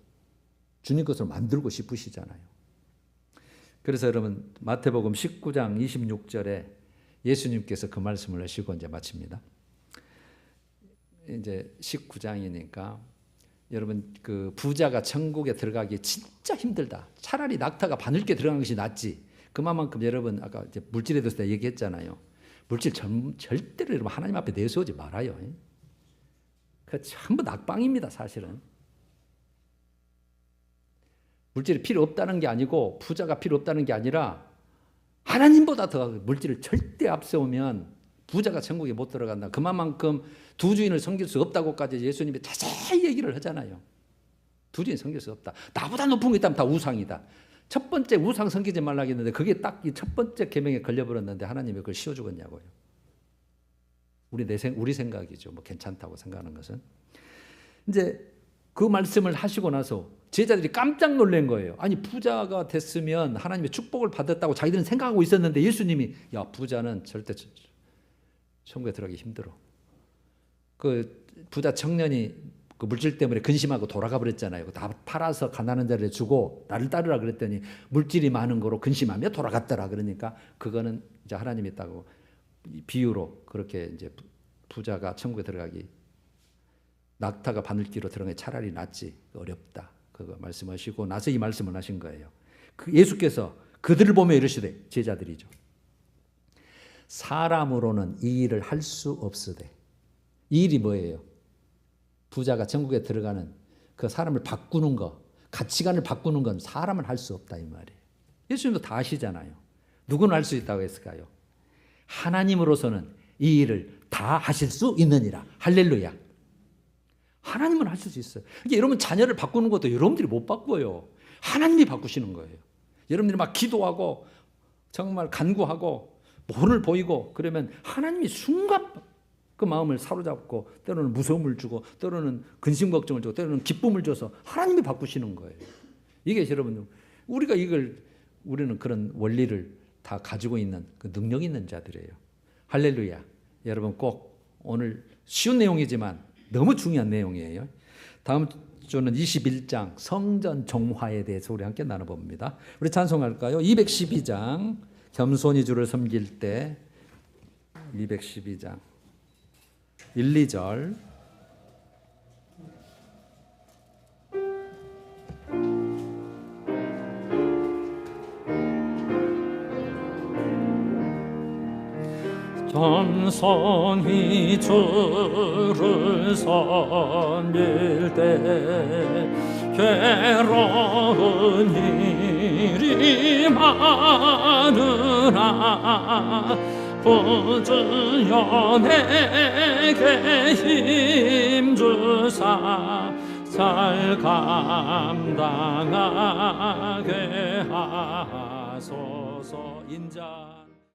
주님 것을 만들고 싶으시잖아요. 그래서 여러분, 마태복음 19장 26절에 예수님께서 그 말씀을 하시고 이제 마칩니다. 이제 19장이니까 여러분, 그 부자가 천국에 들어가기 진짜 힘들다. 차라리 낙타가 바늘게 들어간 것이 낫지. 그만큼 여러분, 아까 이제 물질에 대해서 얘기했잖아요. 물질 절대로 여러분 하나님 앞에 내세우지 말아요. 그 전부 낙방입니다, 사실은. 물질이 필요 없다는 게 아니고 부자가 필요 없다는 게 아니라 하나님보다 더 물질을 절대 앞세우면 부자가 천국에 못 들어간다. 그만큼 두 주인을 섬길 수 없다고까지 예수님이 자세히 얘기를 하잖아요. 두 주인 섬길 수 없다. 나보다 높은 거 있다면 다 우상이다. 첫 번째 우상 섬기지 말라고 했는데 그게 딱 이 첫 번째 계명에 걸려버렸는데 하나님이 그걸 씌워주겠냐고요. 우리 생각이죠. 뭐 괜찮다고 생각하는 것은. 이제 그 말씀을 하시고 나서 제자들이 깜짝 놀란 거예요. 아니, 부자가 됐으면 하나님의 축복을 받았다고 자기들은 생각하고 있었는데 예수님이 야, 부자는 절대 천국에 들어가기 힘들어. 그 부자 청년이 그 물질 때문에 근심하고 돌아가 버렸잖아요. 다 팔아서 가난한 자를 주고 나를 따르라 그랬더니 물질이 많은 거로 근심하며 돌아갔더라. 그러니까 그거는 이제 하나님이 있다고 비유로 그렇게 이제 부자가 천국에 들어가기 낙타가 바늘기로 들어가기 차라리 낫지. 어렵다. 그거 말씀하시고 나서 이 말씀을 하신 거예요. 그 예수께서 그들을 보며 이르시되, 제자들이죠. 사람으로는 이 일을 할 수 없으되. 이 일이 뭐예요? 부자가 천국에 들어가는 그 사람을 바꾸는 거, 가치관을 바꾸는 건 사람은 할 수 없다 이 말이에요. 예수님도 다 아시잖아요. 누구는 할 수 있다고 했을까요? 하나님으로서는 이 일을 다 하실 수 있느니라. 할렐루야. 하나님은 하실 수 있어요. 이게 여러분 자녀를 바꾸는 것도 여러분들이 못 바꿔요. 하나님이 바꾸시는 거예요. 여러분들이 막 기도하고 정말 간구하고 본을 보이고 그러면 하나님이 순간 그 마음을 사로잡고 때로는 무서움을 주고 때로는 근심 걱정을 주고 때로는 기쁨을 줘서 하나님이 바꾸시는 거예요. 이게 여러분 우리는 그런 원리를 다 가지고 있는 그 능력 있는 자들이에요. 할렐루야. 여러분 꼭 오늘 쉬운 내용이지만 너무 중요한 내용이에요. 다음 주는 21장 성전 종화에 대해서 우리 함께 나눠봅니다. 우리 찬송할까요? 212장 겸손히 주를 섬길 때 212장 1, 2절 겸손히 주를 섬길 때 괴로운 일이 많으나 부주여 내게 힘주사 잘 감당하게 하소서. 인자